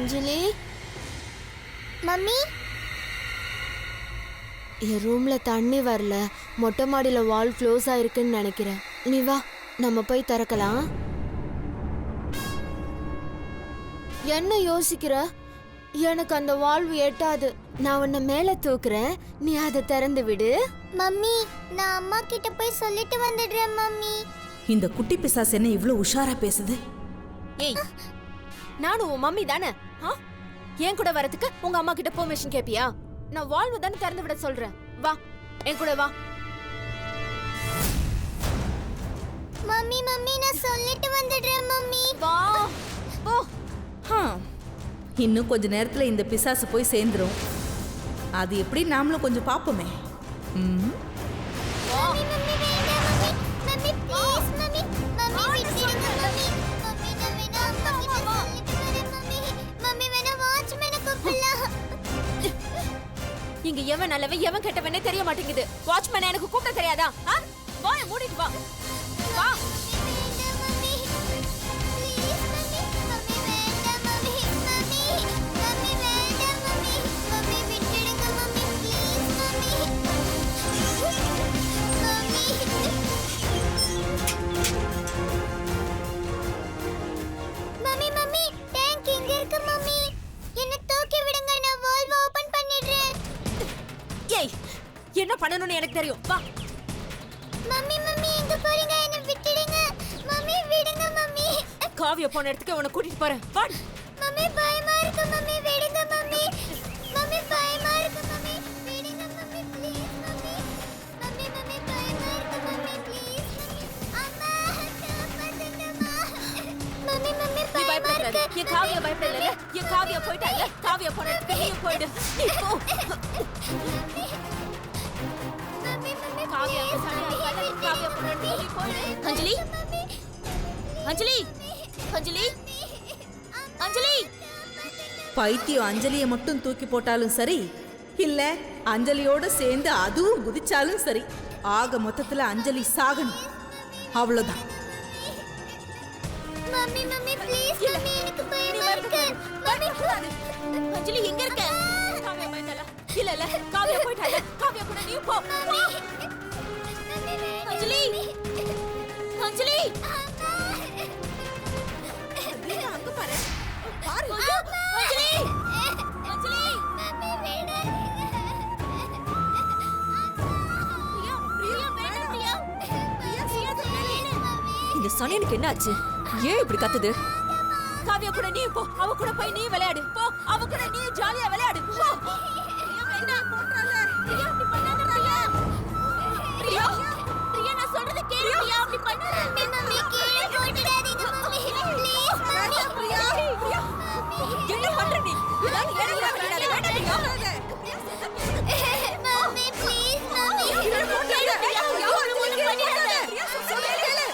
அஞ்சலி mummy, என் ரூம்ல தண்ணி வரல. மொட்டை மாடியில வால் க்ளோஸ் ஆயிருக்குன்னு நினைக்கிறேன். நீ வா, நம்ம போய் திறக்கலாம். என்ன யோசிக்கிற? எனக்கு அந்த வால்வு எட்டாது. நான் உன்னை மேல தூக்குறேன், நீ அதை திறந்து விடு. மம்மி, நான் அம்மா கிட்ட போய் சொல்லிட்டு வந்துடுறேன் மம்மி. இந்த குட்டி பிசாசு என்ன இவ்ளோ உஷாரா பேசுது? ஏய், நானும் உன் மம்மி தானே. என் கூட வரதுக்கு உங்க அம்மா கிட்ட பெர்மிஷன் கேப்பியா? நான் வால்வு தானே திறந்து விட சொல்றேன். வா, என் கூட வா. மம்மி மம்மி, நான் சொல்லிட்டு வந்துடுறேன் மம்மி. வா போ. இன்னும் கொஞ்ச நேரத்துல இந்த பிசாசு போய் சேர்ந்துரும். அது எப்படி நாமளும் கொஞ்சம் பாப்போமே. மம்மி மம்மி வேண்டாம் mummy. Mummy please mummy. Mummy விட்டுடுங்க மம்மி. மம்மி நான் வேணா அம்மா கிட்ட சொல்லிட்டு வரேன் மம்மி. மம்மி வேணா வாட்ச்மேனை கூப்பிடலாம். இங்க எவன் நல்லவன் எவன் கெட்டவனே தெரிய மாட்டேங்குது. வாட்ச்மேன் எனக்கு கூப்பிட தெரியாதா? வாயை மூடிட்டு வா. வா. வேண்டாம் மம்மி. Please mummy. மம்மி வேண்டாம் மம்மி. மம்மி மம்மி வேண்டாம் மம்மி. மம்மி விட்டுடுங்க mummy. Please mummy. Mummy mummy, tank இங்க இருக்கு மம்மி. என்ன தூக்கி விடுங்க, நான் வால்வ் ஓபன் பண்ணிடுறேன். ஏய், என்ன பண்ணணும்னு எனக்கு தெரியும். வா. மம்மி மம்மி, எங்க போறீங்க? என்ன விட்டுடுங்க மம்மி. விடுங்க மம்மி. காவிய போன இடத்துக்கு உன்னை கூட்டிட்டு போறேன். வா. மம்மி பயமா இருக்கு மம்மி. விடுங்க மம்மி. மம்மி பயமா இருக்கு மம்மி. விடுங்க mummy please mummy. Mummy mummy பயமா இருக்கு மம்மி ப்ளீஸ் மம்மி. அம்மா காப்பாத்துங்கம்மா. மம்மி மம்மி நீ பயமா பயப்படாத. இருக்கு. என் காவிய பயப்படல. என் காவிய போயிட்டாங்க. காவிய போன இடத்துக்கு நீயும் போயிடு. நீ போ. மம்மி மம்மி காவிய அங்க சண்டை ஆகாத. காவிய போன இடத்துக்கு நீ போயிடு. அஞ்சலி, அஞ்சலி, அஞ்சலி, அஞ்சலி. பைத்தியம் அஞ்சலியை மட்டும் தூக்கி போட்டாலும் சரி, இல்ல அஞ்சலியோட சேர்ந்து அதுவும் குதிச்சாலும் சரி, ஆக மொத்தத்துல அஞ்சலி சாகணும். அவ்வளவுதான். மம்மி மம்மி ப்ளீஸ் மம்மி, எனக்கு பயமா இருக்கு. மம்மி கூடாது. அஞ்சலி எங்க இருக்க? காவிய போயிட்டாளா? இல்ல இல்ல, காவிய போயிட்டாளா? காவிய கூட நீ போ. போ. அஞ்சலி, அஞ்சலி. அங்க பாரு. பாரு. அஞ்சலி, அஞ்சலி. மம்மி விடாதீங்க. பிரியா, பிரியா வேண்டாம் பிரியா. பிரியா சீக்கிரம் மம்மி இந்த சனியனுக்கு என்ன ஆச்சு? ஏன் இப்படி கத்துது? காவியா கூட நீ போ. அவ கூட போய் நீ விளையாடு. போ. அவ கூட நீ ஜாலியா விளையாடு. போ. பிரியா வேண்டாம். பிரியா அப்படி பண்ணாத பிரியா. பிரியா, பிரியா நான் சொல்றத கேளு. பிரியா அப்படி பண்ணாத. மம்மி கீழே போட்டுடாதீங்க mummy please mummy. Priya, Priya. என்ன பண்ற நீ? ஏதாவது இடையில விளையாட வேண்டாம் பிரியா. Mummy please mummy. கேளு பிரியா. யாரும் ஒண்ணும் பண்ணிடாத. பிரியா சொல்றத கேளு.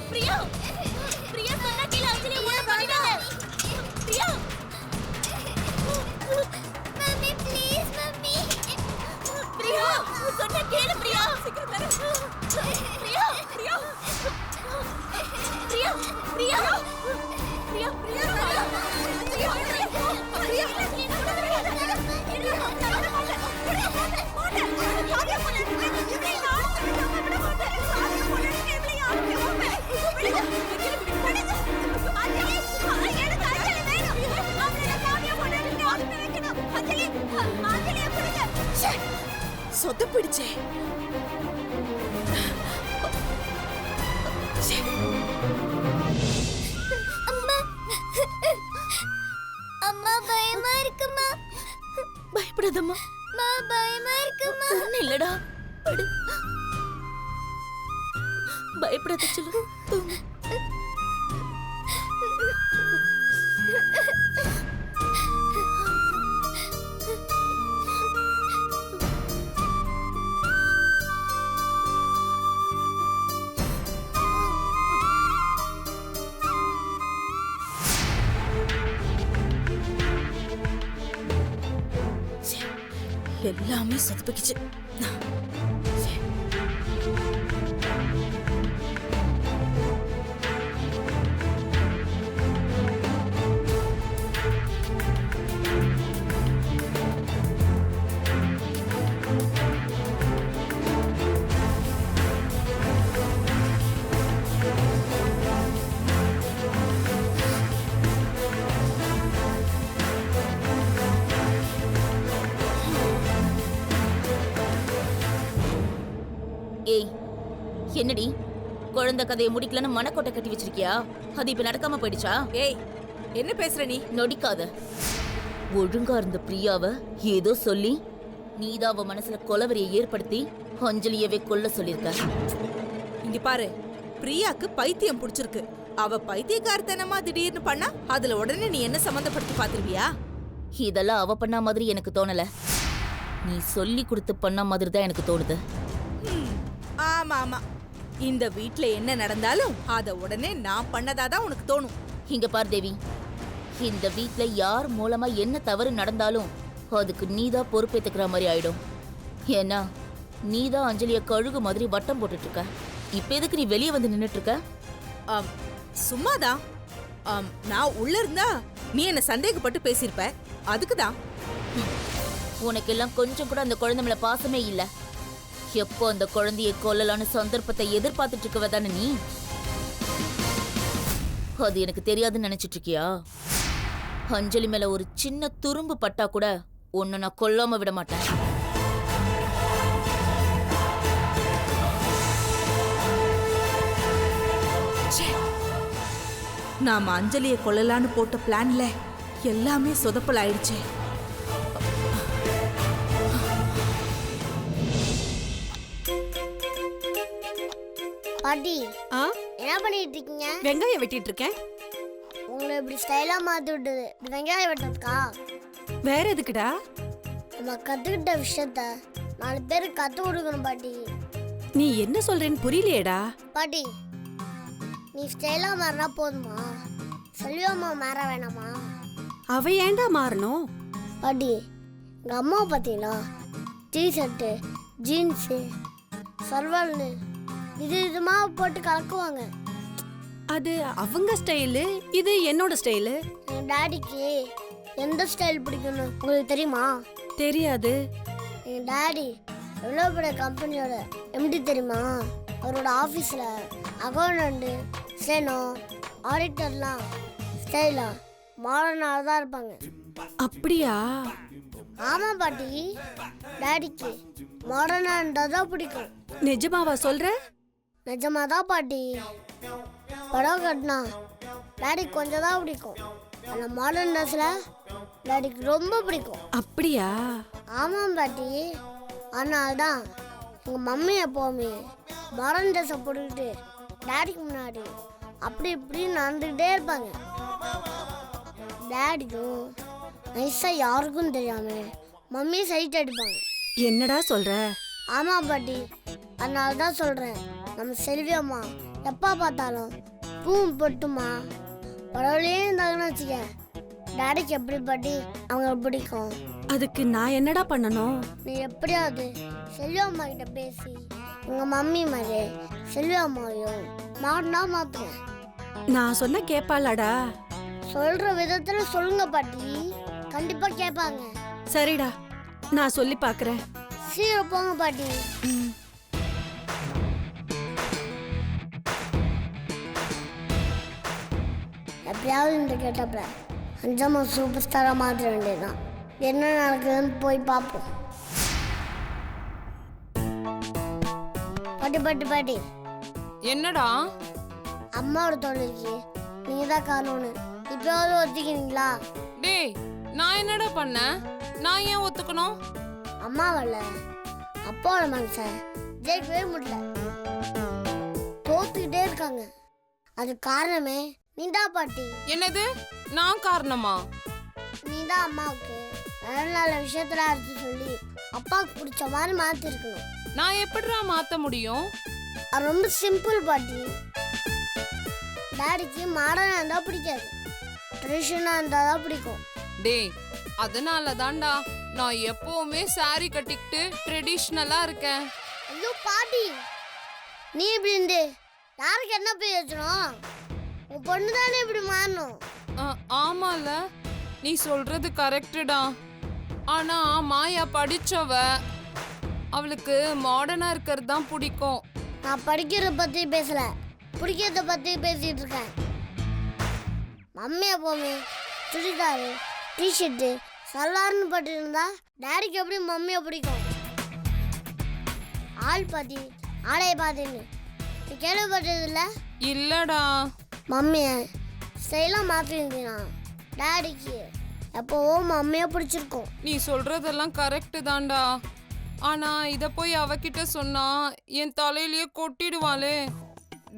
பிரியா, பிரியா சொன்னா கேளு. அஞ்சலி ஒண்ணு பண்ணிடாத. Priya. Mummy please mummy. Priya சொன்னா கேளு பிரியா. சீக்கிரம் வர. பிரியா, பிரியா. பிரியா, பிரியா. பிரியா, பிரியா. பிரியா, பிரியா. சொத்து பிடிச்சே. அம்மா அம்மா பயமா இருக்குமா? பயப்படாதம்மா. பயமா இருக்குமா? ஒண்ணு இல்லடா. பயப்படாத சொல்லு. தூங்கு. எல்லாமே சொதப்பிக்குச்சு. ஏய், என்னடி குழந்தை கதையை முடிக்கலன்னு மனக்கோட்டை கட்டி வச்சிருக்கியா? அது இப்ப நடக்காம போயிடுச்சா? ஏய், என்ன பேசுற நீ? நொடிக்காத. ஒழுங்கா இருந்த பிரியாவ ஏதோ சொல்லி நீதான் அவ மனசுல கொலவரியை ஏற்படுத்தி அஞ்சலியவே கொல்ல சொல்லிருக்க. இங்க பாரு, பிரியாக்கு பைத்தியம் பிடிச்சிருக்கு. அவ பைத்தியக்காரத்தனமா திடீர்னு பண்ணா அதுல உடனே நீ என்ன சம்மந்தப்படுத்தி பாத்துருவியா? இதெல்லாம் அவ பண்ண மாதிரி எனக்கு தோணல. நீ சொல்லி கொடுத்து பண்ண மாதிரி தான் எனக்கு தோணுது. ஆமா ஆமா, இந்த வீட்ல என்ன நடந்தாலும் அத உடனே நான் பண்ணதாதான் உனக்கு தோணும். இங்க பார் தேவி, இந்த வீட்ல யார் மூலமா என்ன தவறு நடந்தாலும் அதுக்கு நீதான் பொறுப்பேத்துக்கிற மாதிரி ஆயிடும். ஏன்னா நீதான் அஞ்சலிய கழுகு மாதிரி வட்டம் போட்டுட்டு இருக்க. இப்ப எதுக்கு நீ வெளியே வந்து நின்னுட்டு இருக்க? சும்மாதான். நான் உள்ள இருந்தா நீ என்ன சந்தேகப்பட்டு பேசியிருப்ப, அதுக்குதான். உனக்கெல்லாம் கொஞ்சம் கூட அந்த குழந்தை மேல பாசமே இல்ல. எப்போ அந்த குழந்தையை கொல்லலான்னு சந்தர்ப்பத்தை எதிர்பார்த்துட்டு இருக்கவ தானே நீ? அது எனக்கு தெரியாதுன்னு நினைச்சிட்டு இருக்கியா? அஞ்சலி மேல ஒரு சின்ன துரும்பு பட்டா கூட உன்னை நான் கொல்லாம விட மாட்டேன். நாம அஞ்சலியை கொல்லலான்னு போட்ட பிளான்ல எல்லாமே சொதப்பல் ஆயிடுச்சு. பாட்டி, என்ன பண்ணிட்டு இருக்கீங்க? வெங்காயம் வெட்டிட்டு இருக்கேன். உங்களை இப்படி ஸ்டைலா மாத்தி விட்டது இப்படி வெங்காயம் வெட்டதுக்கா? வேற எதுக்குடா? நம்ம கத்துக்கிட்ட விஷயத்த 4 பேருக்கு கத்து கொடுக்கணும் பாட்டி. நீ என்ன சொல்றேன்னு புரியலையேடா. பாட்டி, நீ ஸ்டைலா மாறினா போதுமா? செல்வியம்மா மாற வேணாமா? அவ ஏன்டா மாறணும்? பாட்டி, எங்க அம்மா பார்த்தீங்களா, டிஷர்ட்டு, ஜீன்ஸு, சர்வால்னு விதமா போட்டு கலக்குவாங்க. அது அவங்க ஸ்டைலு, இது என்னோட ஸ்டைலு. எங்க டாடிக்கு எந்த ஸ்டைல் பிடிக்கும்னு உங்களுக்கு தெரியுமா? தெரியாது. எங்க டாடி எவ்வளோ பெரிய கம்பெனியோட எம்டி தெரியுமா? அவரோட ஆஃபீஸில் அக்கௌண்டன்ட்டு, சேனோ, ஆடிட்டர்லாம் ஸ்டைலா மாடர்னாக தான் இருப்பாங்க. அப்படியா? ஆமாம் பாட்டி, டாடிக்கு மாடர்னாக இருந்தால் தான் பிடிக்கும். நிஜமாவா சொல்ற? நிஜமாக தான் பாட்டி. படம் கட்டினா டாடி கொஞ்சம் தான் பிடிக்கும், ஆனால் மாடர்ன் ட்ரெஸ்ஸில் டாடிக்கு ரொம்ப பிடிக்கும். அப்படியா? ஆமாம் பாட்டி. அதனால தான் எங்கள் மம்மி எப்போவுமே மாடர்ன் ட்ரெஸ்ஸை போட்டுக்கிட்டு டாடிக்கு முன்னாடி அப்படி இப்படி நடந்துக்கிட்டே இருப்பாங்க. டாடிக்கும் நைஸாக யாருக்கும் தெரியாமல் மம்மி சைட் அடிப்பாங்க. என்னடா சொல்ற? ஆமாம் பாட்டி. அதனால தான் சொல்கிறேன், நம்ம செல்வி அம்மா எப்போ பார்த்தாலும் பூவும் பொட்டுமா பரவலையே இருந்தாங்கன்னு வச்சுக்க, டாடிக்கு எப்படி பாட்டி அவங்களுக்கு பிடிக்கும். அதுக்கு நான் என்னடா பண்ணணும்? நீ எப்படியாவது செல்வி அம்மா கிட்ட பேசி உங்கள் மம்மி மாதிரி செல்வி அம்மாவையும் மாட்டினா மாற்றுங்க. நான் சொன்ன கேப்பாளாடா? சொல்கிற விதத்தில் சொல்லுங்க பாட்டி, கண்டிப்பாக கேட்பாங்க. சரிடா, நான் சொல்லி பார்க்கறேன். சீக்கிரம் போங்க பாட்டி. எப்படியாவது இந்த கேட்டப்ப அஞ்சம்மா சூப்பர் ஸ்டாராக மாற்ற வேண்டியதுதான். என்ன நடக்குதுன்னு போய் பார்ப்போம். பாட்டி பாட்டி பாட்டி, என்னடா? அம்மாவோட தொழிலுக்கு நீங்கள் தான் காரணம்னு இப்போயாவது ஒத்துக்கிறீங்களா? டேய், நான் என்னடா பண்ணேன்? நான் ஏன் ஒத்துக்கணும்? அம்மாவல்ல, அப்பாவோட மனுஷன் ஜெயிக்கவே முடியல, தோத்துக்கிட்டே இருக்காங்க. அது காரணமே நீதான் பாட்டி. என்னது, நான் காரணமா? நீதான் அம்மாவுக்கு நல்ல நல்ல விஷயத்துல எடுத்து சொல்லி அப்பாவுக்கு பிடிச்ச மாதிரி மாத்திருக்கணும். நான் எப்படிடா மாத்த முடியும்? அது ரொம்ப சிம்பிள் பாட்டி. டாடிக்கு மாடர்னா இருந்தா பிடிக்காது, ட்ரெடிஷனா இருந்தா தான் பிடிக்கும். டேய், அதனால தான்டா நான் எப்பவுமே saree கட்டிக்கிட்டு ட்ரெடிஷ்னலா இருக்கேன். ஐயோ பாட்டி, நீ இப்படி இருந்து யாருக்கு என்ன பிரயோஜனம்? உன் பொண்ணு தானே இப்படி மாறணும். ஆமால, நீ சொல்றது கரெக்டுடா. ஆனா மாயா படிச்சவ, அவளுக்கு மாடர்னா இருக்கிறது தான் பிடிக்கும். நான் படிக்கிறத பத்தி பேசல, பிடிக்கிறத பத்தி பேசிட்டு இருக்கேன். மம்மி எப்பவுமே சுடிதாரு டிஷர்ட்டு சல்லார்னு பட்டிருந்தா டேடிக்கு எப்படி மம்மியை பிடிக்கும்? ஆள் பாத்தி ஆடையை பார்த்தீங்க நீ கேள்விப்பட்டது இல்லை? இல்லடா. மம்மியை ஸ்டைலாக மாற்றிருந்தீங்கன்னா டேடிக்கு எப்போவோ மம்மியை பிடிச்சிருக்கும். நீ சொல்றதெல்லாம் கரெக்டு தான்டா. ஆனா இத போய் அவகிட்ட சொன்னா என் தலையிலேயே கொட்டிடுவாளே.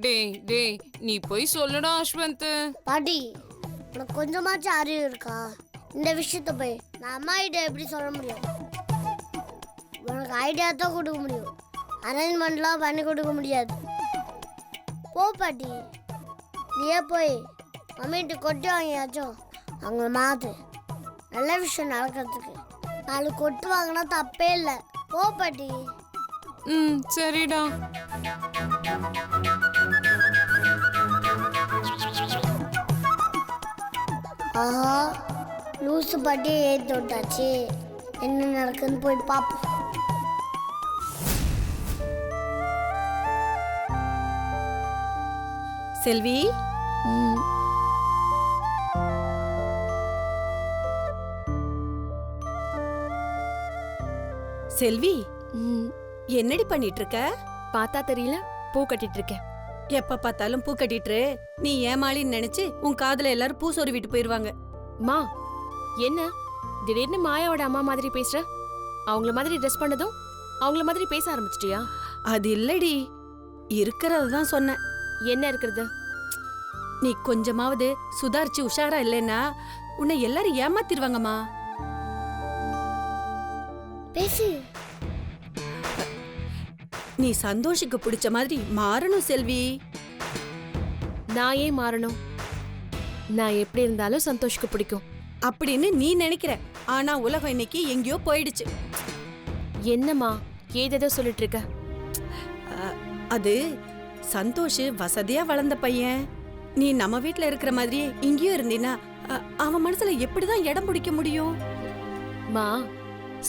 டேய் டேய், நீ போய் சொல்லுடா அஸ்வந்த். பாட்டி, உனக்கு கொஞ்சமாச்சும் அறிவு இருக்கா? இந்த விஷயத்த போய் நான் அம்மா கிட்ட எப்படி சொல்ல முடியும்? உனக்கு ஐடியா தான் கொடுக்க முடியும், அரேஞ்ச்மெண்ட்லாம் பண்ணி கொடுக்க முடியாது. போ பாட்டி, நீயே போய் மம்மிகிட்ட கொட்டு வாங்கியாச்சும் அவங்கள மாத்து. நல்ல விஷயம் நடக்கிறதுக்கு 4 கொட்டு வாங்கினா தப்பே இல்லை. போ பாட்டி. சரிடா. ஆஹா, லூசு பாட்டியை ஏற்றி விட்டாச்சு. என்ன நடக்குதுன்னு போய் பார்ப்போம். செல்வி, செல்வி, என்னடி பண்ணிட்டு இருக்க? பார்த்தா தெரியல, பூ கட்டிட்டு இருக்கேன். எப்ப பார்த்தாலும் பூ கட்டிட்டு நீ ஏமாளின்னு நினைச்சு உன் காதுல எல்லாரும் பூ சொருவிட்டு போயிருவாங்க. மா, என்ன திடீர்னு மாயாவோட அம்மா மாதிரி பேசுற? அவங்கள மாதிரி ட்ரெஸ் பண்ணதும் அவங்கள மாதிரி பேச ஆரம்பிச்சிட்டியா? அது இல்லடி, இருக்கிறத தான் சொன்னேன். என்ன இருக்கிறது? நீ கொஞ்சமாவது சுதாரிச்சு உஷாரா இல்லைன்னா உன்னை எல்லாரும் ஏமாத்திருவாங்கம்மா. பேசு. நீ சந்தோஷுக்கு பிடிச்ச மாதிரி மாறணும் செல்வி. நான் ஏன் மாறணும்? நான் எப்படி இருந்தாலும் சந்தோஷ்க்கு பிடிக்கும் அப்படின்னு நீ நினைக்கிற. ஆனா உலகம் இன்னைக்கு எங்கேயோ போயிடுச்சு. என்னம்மா ஏதேதோ சொல்லிட்டு இருக்க? அது சந்தோஷ் வசதியா வளர்ந்த பையன். நீ நம்ம வீட்ல இருக்கிற மாதிரியே இங்கேயும் இருந்தீனா அவன் மனசுல எப்படிதான் இடம் பிடிக்க முடியும்? மா,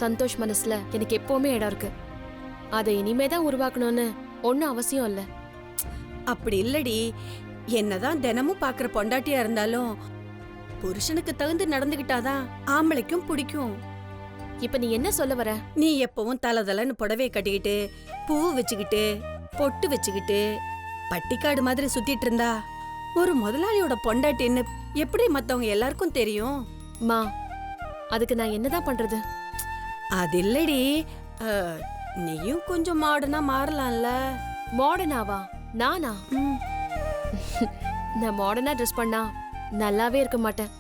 சந்தோஷ் மனசுல எனக்கு எப்பவுமே இடம் இருக்கு. அதை இனிமேதான் உருவாக்கணும்னு ஒன்னும் அவசியம் இல்ல. அப்படி இல்லடி, என்னதான் தினமும் பாக்குற பொண்டாட்டியா இருந்தாலும் புருஷனுக்கு தகுந்து நடந்துகிட்டாதான் ஆம்பளைக்கும் பிடிக்கும். இப்ப நீ என்ன சொல்ல வர? நீ எப்பவும் தலதலன்னு புடவைய கட்டிக்கிட்டு பூ வச்சுக்கிட்டு பொட்டு வச்சுக்கிட்டு பட்டிக்காடு மாதிரி சுத்திட்டு இருந்தா ஒரு முதலாளியோட பொண்டாட்டின்னு எப்படி மத்தவங்க எல்லாருக்கும் தெரியும்? மா, அதுக்கு நான் என்னதான் பண்றது? அது இல்லடி, நீயும் கொஞ்சம் மாடர்னா மாறலாம்ல. மாடர்னாவா? நானா? நான் மாடர்னா ட்ரெஸ் பண்ணா நல்லாவே இருக்க மாட்டேன்.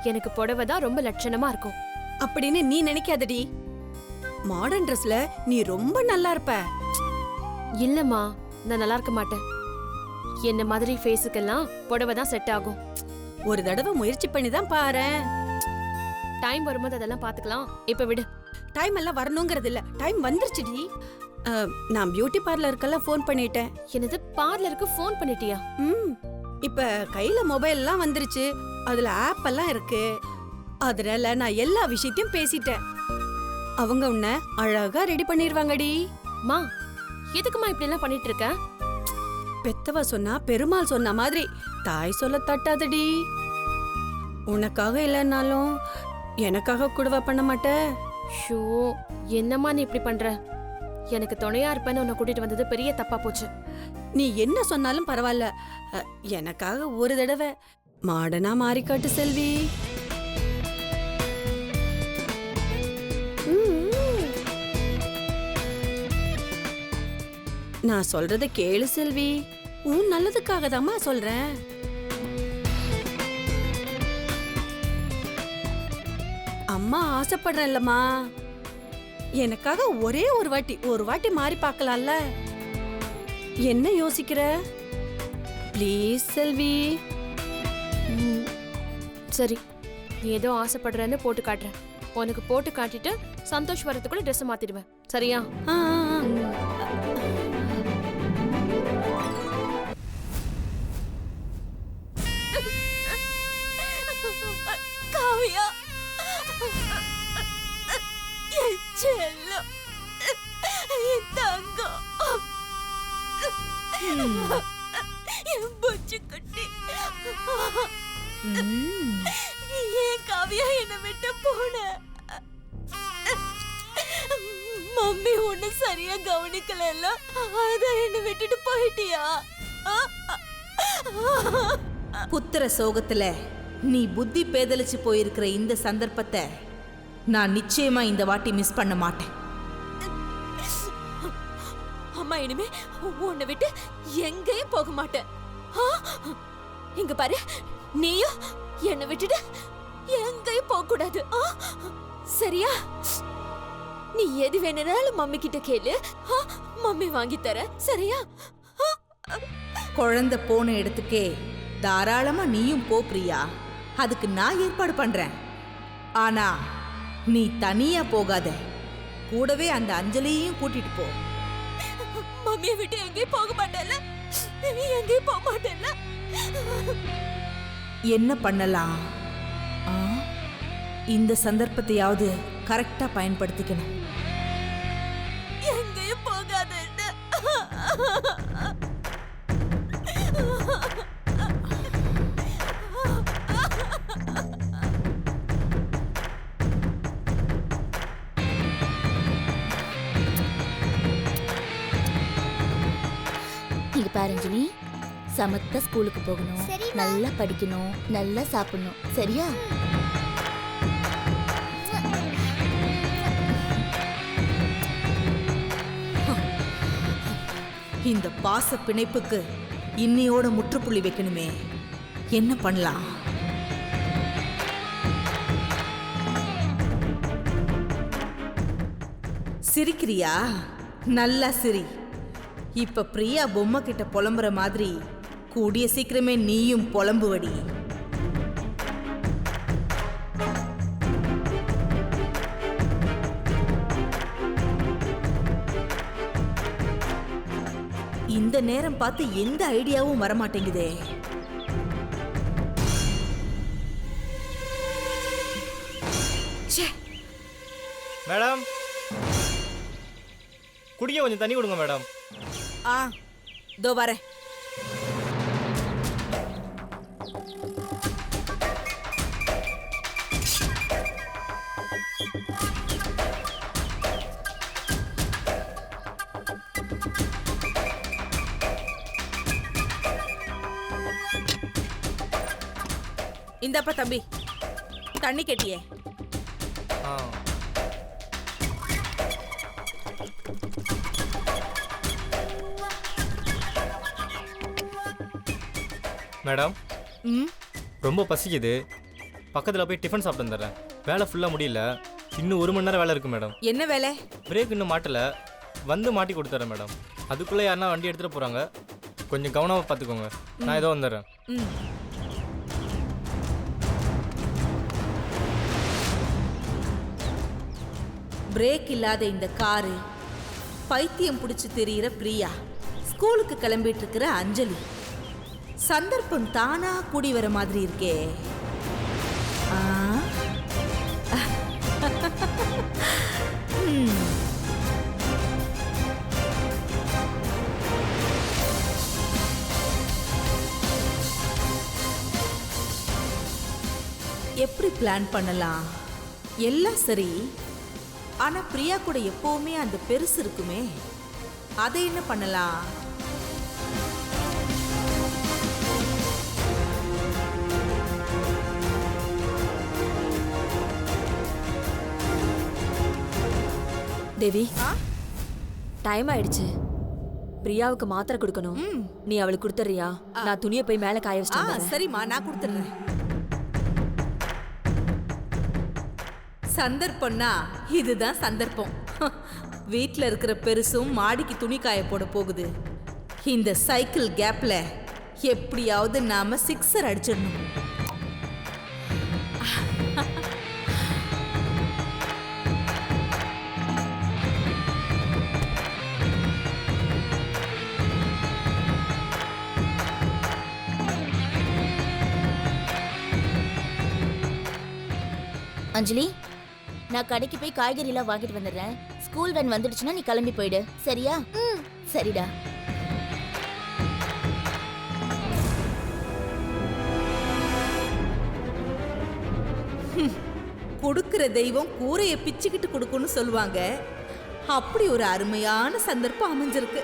எனக்கு புடவை தான் ரொம்ப லட்சணமா இருக்கும். அப்படின்னு நீ நினைக்காதடி. மாடர்ன் ட்ரெஸ்ல நீ ரொம்ப நல்லா இருப்ப. இல்லம்மா, நான் நல்லா இருக்க மாட்டேன். என்ன மாதிரி ஃபேஸுக்கெல்லாம் புடவை தான் செட் ஆகும். ஒரு தடவை முயற்சி பண்ணி தான் பாரேன். டைம் வரும்போது அதெல்லாம் பாத்துக்கலாம். இப்ப விடு. டைம் எல்லாம் வரணுங்கிறது இல்ல, டைம் வந்துருச்சுடி. நான் பியூட்டி பார்லருக்கெல்லாம் ஃபோன் பண்ணிட்டேன். என்னது, பார்லருக்கு ஃபோன் பண்ணிட்டியா? இப்ப கையில மொபைல் எல்லாம் வந்துருச்சு, அதுல ஆப் எல்லாம் இருக்கு. அதனால நான் எல்லா விஷயத்தையும் பேசிட்டேன். அவங்க உன்னை அழகா ரெடி பண்ணிருவாங்கடி. மா, எதுக்குமா இப்படி எல்லாம் பண்ணிட்டு இருக்க? பெத்தவ சொன்னா பெருமாள் சொன்ன மாதிரி தாய் சொல்ல தட்டாதடி. உனக்காக இல்லைன்னாலும் எனக்காக கூடவா பண்ண மாட்ட? ஷோ, என்னம்மா நீ இப்படி பண்ற? எனக்கு துணையா இருப்பேன்னு உன்னை கூட்டிட்டு வந்தது பெரிய தப்பா போச்சு. நீ என்ன சொன்னாலும் பரவாயில்ல, எனக்காக ஒரு தடவை மாடனா மாறி காட்டு செல்வி. நான் சொல்றத கேளு செல்வி, உன் நல்லதுக்காக தாம்மா சொல்றேன். அம்மா ஆசைப்படுறேன்லம்மா, எனக்காக ஒரே ஒரு வாட்டி மாறி பார்க்கலாம்ல. என்ன யோசிக்கிற? ப்ளீஸ் செல்வி. சரி, நீ ஏதோ ஆசைப்படுறேன்னு போட்டு காட்டுறேன். உனக்கு போட்டு காட்டிட்டு சந்தோஷ் வரதுக்குள்ள ட்ரெஸ் மாத்திடுவேன், சரியா? ஆ, ஆ, ஆ. காவியா, என் செல்லம், என் தங்கம், என் புச்சு குட்டி. ஏன் காவியா என்னை விட்டு போன? மம்மி ஒண்ணு சரியா கவனிக்கல, அதான் என்னை விட்டுட்டு போயிட்டியா? புத்திர சோகத்துல நீ புத்தி பேதலிச்சு போயிருக்கிற இந்த சந்தர்ப்பத்தை நான் நிச்சயமா இந்த வாட்டி மிஸ் பண்ண மாட்டேன். அம்மா இனிமே உன்னை விட்டு எங்கேயும் போக மாட்டேன். இங்க பாரு, நீயும் என்னை விட்டுட்டு எங்கேயும் போக கூடாது, சரியா? நீ எது வேணும்னாலும் மம்மி கிட்ட கேளு, மம்மி வாங்கி தர, சரியா? குழந்தை போன இடத்துக்கே தாராளமா நீயும் போ பிரியா, அதுக்கு நான் ஏற்பாடு பண்றேன். ஆனா நீ தனியா போகாத, கூடவே அந்த அஞ்சலியையும் கூட்டிட்டு போ. மம்மியை விட்டு எங்கேயும் போக மாட்டேல்ல, எங்கேயும் போக மாட்டேல்ல. என்ன பண்ணலாம்? இந்த சந்தர்ப்பத்தையாவது கரெக்டா பயன்படுத்திக்கணும். எங்கேயும் போகாத. இங்க பாரு அஞ்சலி, சமத்தா ஸ்கூலுக்கு போகணும், நல்லா படிக்கணும், நல்லா சாப்பிடணும், சரியா? இந்த பாச பிணைப்புக்கு இன்னையோட முற்றுப்புள்ளி வைக்கணுமே. என்ன பண்ணலாம்? சிரிக்கிறியா? நல்லா சிரி. இப்ப பிரியா பொம்மை கிட்ட புலம்புற மாதிரி கூடிய சீக்கிரமே நீயும் புலம்புவடி. இந்த நேரம் பார்த்து எந்த ஐடியாவும் வரமாட்டேங்குதே. மேடம், குடிக்க கொஞ்சம் தண்ணி கொடுங்க மேடம். தோ வரேன். இந்தப்பா தம்பி, தண்ணி கேட்டியே. ஆ மேடம், ரொம்ப பசிக்குது, பக்கத்தில் போய் டிஃபன் சாப்பிட்டு வந்துடுறேன். வேலை ஃபுல்லாக முடியல, இன்னும் 1 மணி நேரம் வேலை இருக்குது மேடம். என்ன வேலை? பிரேக் இன்னும் மாட்டலை, வந்து மாட்டி கொடுத்துட்றேன் மேடம். அதுக்குள்ளே யாருன்னா வண்டி எடுத்துகிட்டு போகிறாங்க, கொஞ்சம் கவனமாக பார்த்துக்கோங்க. நான் ஏதோ வந்துடுறேன். பிரேக் இல்லாத இந்த காரு, பைத்தியம் பிடிச்சு தெரிகிற பிரியா, ஸ்கூலுக்கு கிளம்பிட்டு இருக்கிற அஞ்சலி, சந்தர்ப்பம் தானா கூடி வர மாதிரி இருக்கே. எப்படி பிளான் பண்ணலாம்? எல்லாம் சரி, ஆனா பிரியா கூட எப்பவுமே அந்த பெருசு இருக்குமே, அதை என்ன பண்ணலாம்? தேவி, டைம் ஆயிடுச்சு. பிரியாவுக்கு மாத்திரை கொடுக்கணும். நீ அவளுக்கு கொடுத்துறியா? நான் துணியை போய் மேல காய வச்சிட்டு. சரிம்மா, நான் கொடுத்துடுறேன். சந்தர்ப்பம்னா இதுதான் சந்தர்ப்பம். வீட்டில் இருக்கிற பெருசும் மாடிக்கு துணி காய போட போகுது. இந்த சைக்கிள் கேப்ல எப்படியாவது நாம 6 அடிச்சிடணும். அஞ்சலி, நான் கடைக்கு போய் காய்கறி எல்லாம் வாங்கிட்டு வந்துடுறேன். ஸ்கூல் வேன் வந்துடுச்சுன்னா நீ கிளம்பி போயிடு, சரியா? சரிடா. கொடுக்கிற தெய்வம் கூரையை பிச்சுக்கிட்டு கொடுக்கும்னு சொல்லுவாங்க. அப்படி ஒரு அருமையான சந்தர்ப்பம் அமைஞ்சிருக்கு.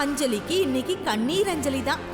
அஞ்சலிக்கு இன்னைக்கு கண்ணீர் அஞ்சலி தான்.